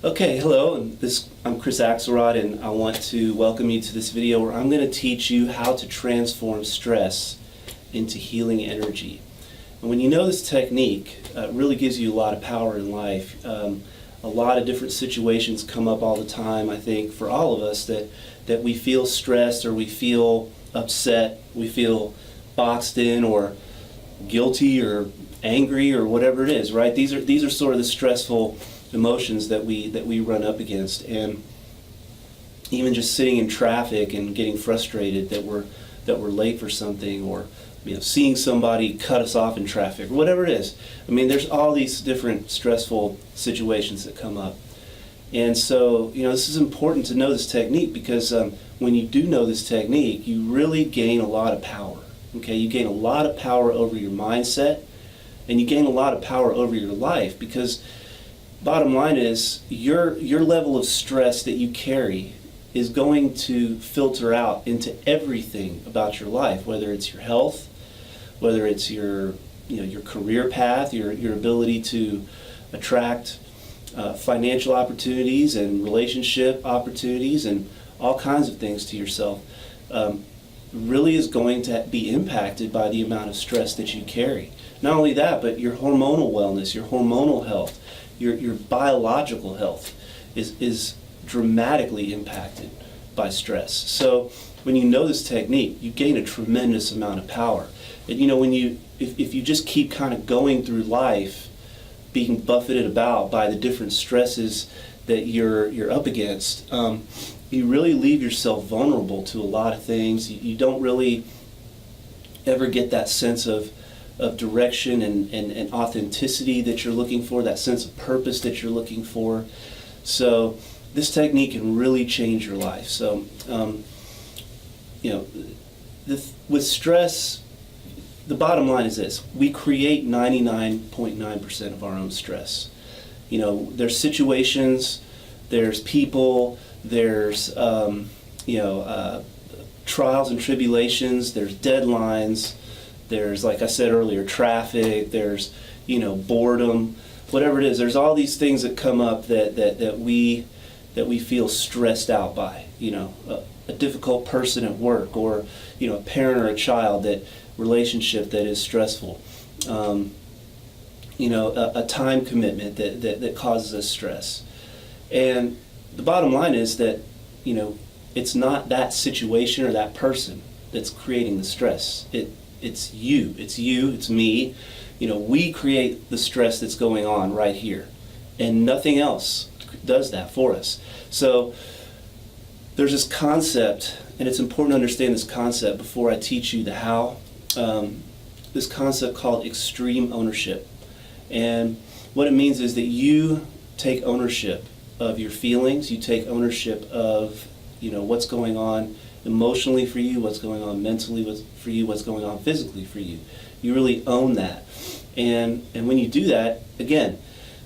Okay, hello, I'm Chris Axelrod, and I want to welcome you to this video where I'm going to teach you how to transform stress into healing energy. And when you know this technique, it really gives you a lot of power in life. A lot of different situations come up all the time, I think, for all of us that we feel stressed or we feel upset, we feel boxed in or guilty or angry or whatever it is, right? These are sort of the stressful emotions that we run up against, and even just sitting in traffic and getting frustrated that we're late for something, or seeing somebody cut us off in traffic, or whatever it is. I mean, there's all these different stressful situations that come up, and so this is important to know this technique because when you do know this technique, you really gain a lot of power. Okay, you gain a lot of power over your mindset, and you gain a lot of power over your life, because bottom line is your level of stress that you carry is going to filter out into everything about your life, whether it's your health, whether it's your career path, your ability to attract financial opportunities and relationship opportunities and all kinds of things to yourself. Really is going to be impacted by the amount of stress that you carry. Not only that, but your hormonal wellness, your hormonal health, your biological health is dramatically impacted by stress. So when you know this technique, you gain a tremendous amount of power. And if you just keep kind of going through life being buffeted about by the different stresses that you're up against, you really leave yourself vulnerable to a lot of things. You don't really ever get that sense of direction and authenticity that you're looking for, that sense of purpose that you're looking for. So this technique can really change your life. So with stress, the bottom line is this: we create 99.9% of our own stress. There's situations, there's people, there's trials and tribulations, there's deadlines, there's, like I said earlier, traffic, there's boredom, whatever it is. There's all these things that come up that we feel stressed out by. A difficult person at work, or a parent or a child, that relationship that is stressful. A time commitment that causes us stress. And the bottom line is that it's not that situation or that person that's creating the stress. It's you, it's me. We create the stress that's going on right here, and nothing else does that for us. So there's this concept, and it's important to understand this concept before I teach you the how. This concept called extreme ownership. And what it means is that you take ownership of your feelings, you take ownership of what's going on emotionally for you, what's going on mentally for you, what's going on physically for you. You really own that. And when you do that, again,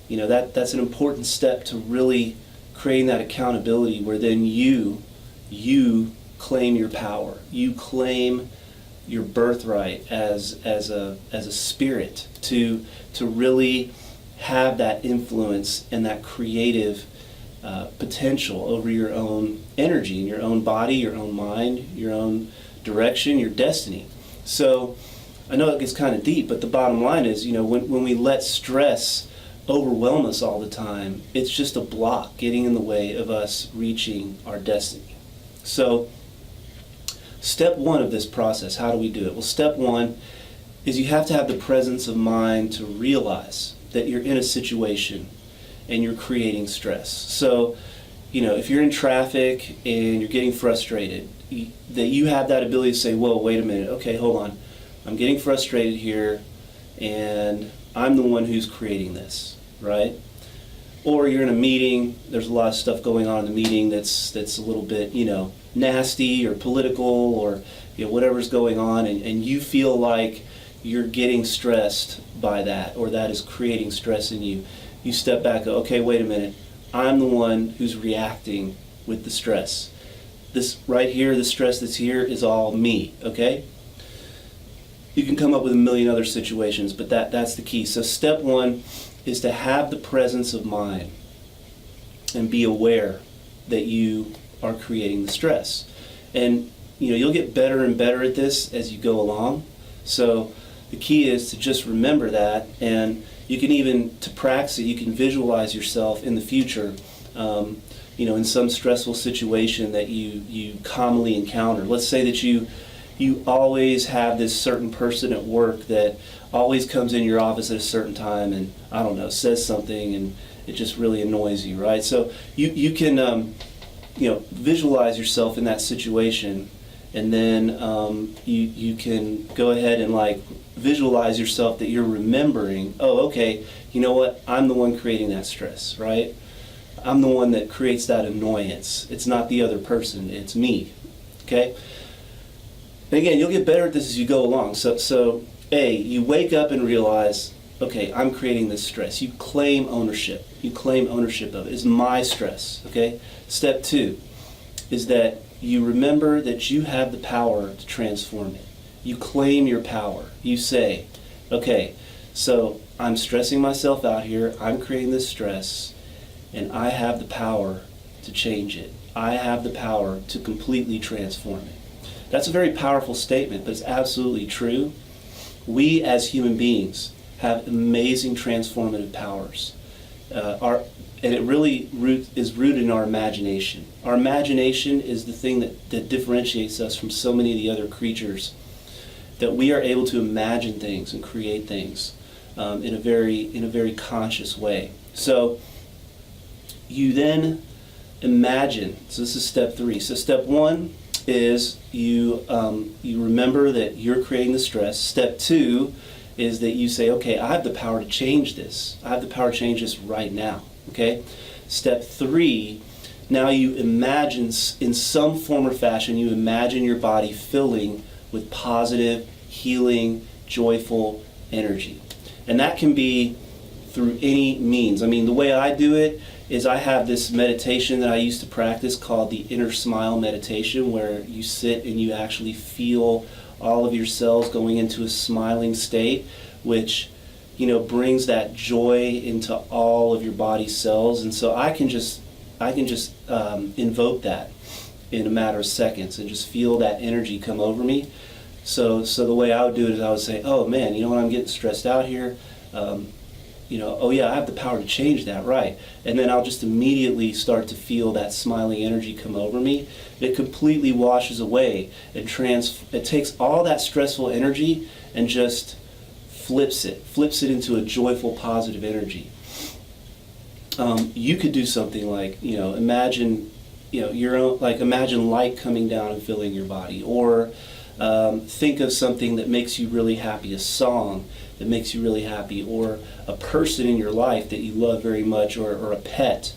that's an important step to really creating that accountability, where then you claim your power. You claim your birthright as a spirit to really have that influence and that creative potential over your own energy, in your own body, your own mind, your own direction, your destiny. So I know it gets kind of deep, but the bottom line is, when we let stress overwhelm us all the time, it's just a block getting in the way of us reaching our destiny. So step one of this process, how do we do it? Well, step one is you have to have the presence of mind to realize that you're in a situation and you're creating stress. So, if you're in traffic and you're getting frustrated, that you have that ability to say, whoa, wait a minute, okay, hold on. I'm getting frustrated here, and I'm the one who's creating this, right? Or you're in a meeting, there's a lot of stuff going on in the meeting that's a little bit, nasty or political, or whatever's going on, and you feel like you're getting stressed by that, or that is creating stress in you. You step back and go, okay, wait a minute, I'm the one who's reacting with the stress. This right here, the stress that's here, is all me, okay? You can come up with a million other situations, but that's the key. So step one is to have the presence of mind and be aware that you are creating the stress. And you'll get better and better at this as you go along. So the key is to just remember that, and you can even, to practice it, you can visualize yourself in the future, in some stressful situation that you commonly encounter. Let's say that you always have this certain person at work that always comes in your office at a certain time and, I don't know, says something and it just really annoys you, right? So you can, visualize yourself in that situation, and then you can go ahead and visualize yourself that you're remembering, oh, okay, you know what, I'm the one creating that stress, right? I'm the one that creates that annoyance. It's not the other person, it's me, okay? And again, you'll get better at this as you go along. So you wake up and realize, okay, I'm creating this stress. You claim ownership. You claim ownership of it. It's my stress, okay? Step 2 is that you remember that you have the power to transform it. You claim your power. You say, okay, so I'm stressing myself out here. I'm creating this stress, and I have the power to change it. I have the power to completely transform it. That's a very powerful statement, but it's absolutely true. We as human beings have amazing transformative powers. And it really is rooted in our imagination. Our imagination is the thing that differentiates us from so many of the other creatures, that we are able to imagine things and create things in a very conscious way. So you then imagine. So this is step 3. So step 1 is you remember that you're creating the stress. Step 2 is that you say, okay, I have the power to change this. I have the power to change this right now. Okay? Step 3, now you imagine, in some form or fashion, you imagine your body filling with positive, healing, joyful energy. And that can be through any means. I mean, the way I do it is I have this meditation that I used to practice called the inner smile meditation, where you sit and you actually feel all of your cells going into a smiling state, which brings that joy into all of your body cells. And so I can just invoke that in a matter of seconds and just feel that energy come over me. So the way I would do it is I would say, oh man, you know what, I'm getting stressed out here. Oh yeah, I have the power to change that, right? And then I'll just immediately start to feel that smiling energy come over me. It completely washes away. It takes all that stressful energy and just flips it into a joyful, positive energy. You could do something like, imagine, your own, imagine light coming down and filling your body, or think of something that makes you really happy, a song that makes you really happy, or a person in your life that you love very much, or a pet,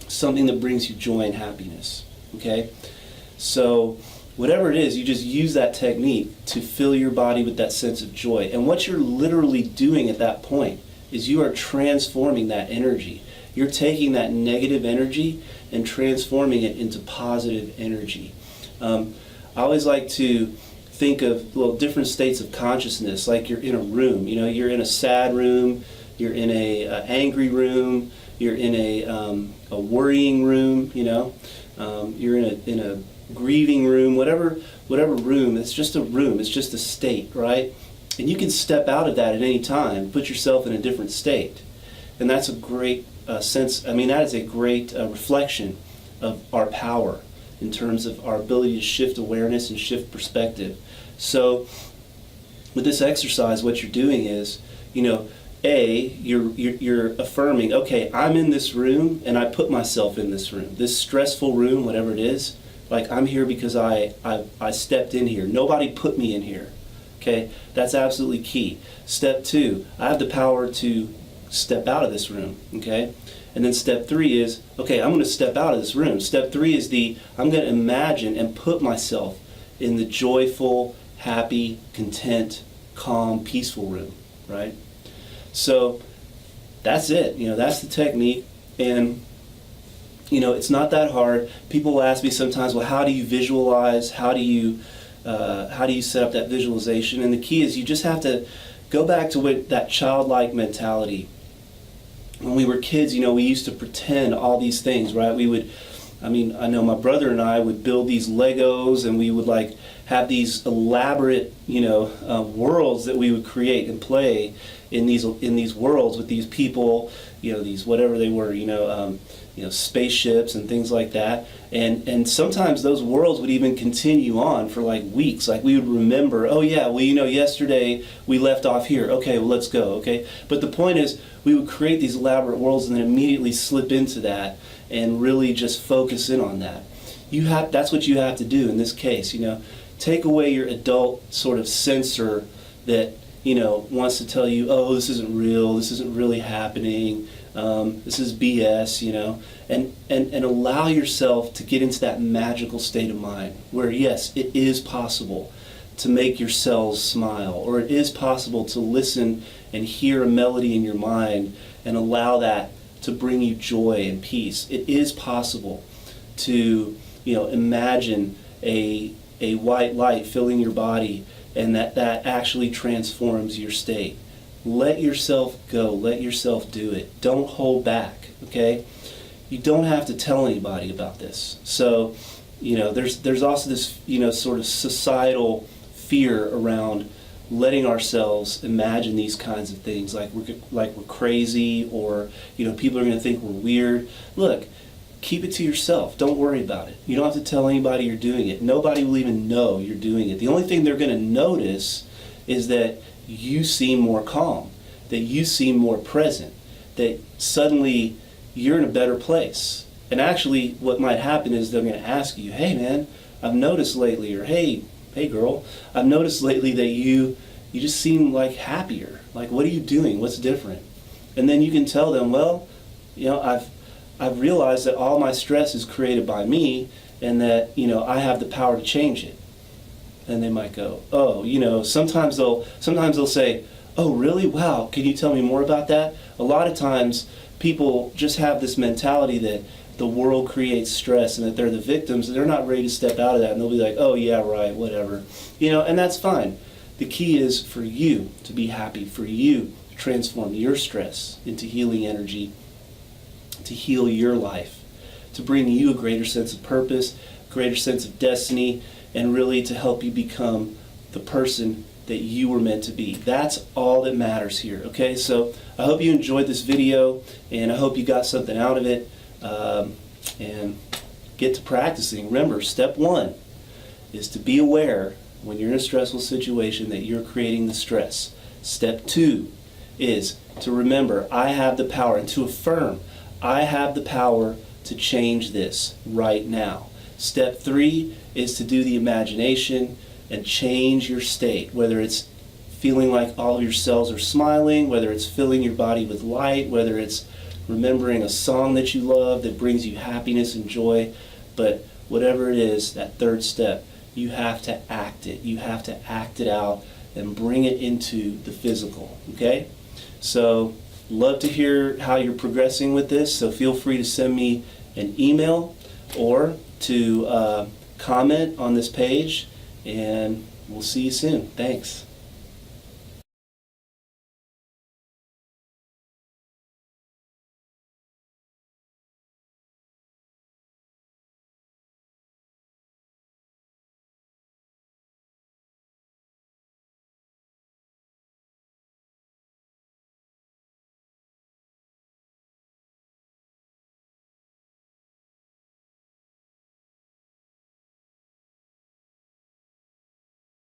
something that brings you joy and happiness, okay? So whatever it is, you just use that technique to fill your body with that sense of joy. And what you're literally doing at that point is you are transforming that energy. You're taking that negative energy and transforming it into positive energy. I always like to think of different states of consciousness, like you're in a room. You're in a sad room, you're in a angry room, you're in a worrying room. You're in a grieving room. Whatever room. It's just a room. It's just a state, right? And you can step out of that at any time, put yourself in a different state, and that's a great sense. I mean, that is a great reflection of our power in terms of our ability to shift awareness and shift perspective. So with this exercise, what you're doing is, you're affirming, okay, I'm in this room and I put myself in this room, this stressful room, whatever it is. Like, I'm here because I stepped in here. Nobody put me in here. Okay, that's absolutely key. Step 2, I have the power to step out of this room. Okay. And then step 3 is, okay, I'm going to step out of this room. Step 3 is I'm going to imagine and put myself in the joyful, happy, content, calm, peaceful room, right? So that's it. That's the technique. And, it's not that hard. People ask me sometimes, well, how do you visualize? How do you set up that visualization? And the key is you just have to go back to that childlike mentality when we were kids, we used to pretend all these things, right? I know my brother and I would build these Legos, and we would like have these elaborate, worlds that we would create and play in these worlds with these people, these whatever they were, spaceships and things like that. And sometimes those worlds would even continue on for like weeks. Like we would remember, oh yeah, well, yesterday we left off here. Okay, well, let's go. Okay. But the point is, we would create these elaborate worlds and then immediately slip into that and really just focus in on that. That's what you have to do in this case. Take away your adult sort of censor that wants to tell you, oh, this isn't real, this isn't really happening, this is BS, and allow yourself to get into that magical state of mind where, yes, it is possible to make your cells smile, or it is possible to listen and hear a melody in your mind and allow that to bring you joy and peace. It is possible to, imagine a white light filling your body, and that actually transforms your state. Let yourself go. Let yourself do it. Don't hold back, okay? You don't have to tell anybody about this. So, there's also this, sort of societal fear around letting ourselves imagine these kinds of things, like we're crazy, or people are going to think we're weird. Look, keep it to yourself. Don't worry about it. You don't have to tell anybody you're doing it. Nobody will even know you're doing it. The only thing they're going to notice is that you seem more calm, that you seem more present, that suddenly you're in a better place. And actually what might happen is they're going to ask you, hey man, I've noticed lately, or hey girl, I've noticed lately that you just seem like happier. Like, what are you doing? What's different? And then you can tell them, well, I've realized that all my stress is created by me, and that I have the power to change it. And they might go, oh, sometimes they'll say, oh really? Wow, can you tell me more about that? A lot of times people just have this mentality that the world creates stress and that they're the victims, and they're not ready to step out of that, and they'll be like, oh yeah, right, whatever. And that's fine. The key is for you to be happy, for you to transform your stress into healing energy, to heal your life, to bring you a greater sense of purpose, greater sense of destiny, and really to help you become the person that you were meant to be. That's all that matters here, okay? So I hope you enjoyed this video, and I hope you got something out of it, and get to practicing. Remember, step one is to be aware when you're in a stressful situation that you're creating the stress. Step two is to remember, I have the power, and to affirm, I have the power to change this right now. Step three is to do the imagination and change your state, whether it's feeling like all of your cells are smiling, whether it's filling your body with light, whether it's remembering a song that you love that brings you happiness and joy. But whatever it is, that third step, you have to act it. You have to act it out and bring it into the physical, okay? So love to hear how you're progressing with this, so feel free to send me an email or to comment on this page, and we'll see you soon. Thanks.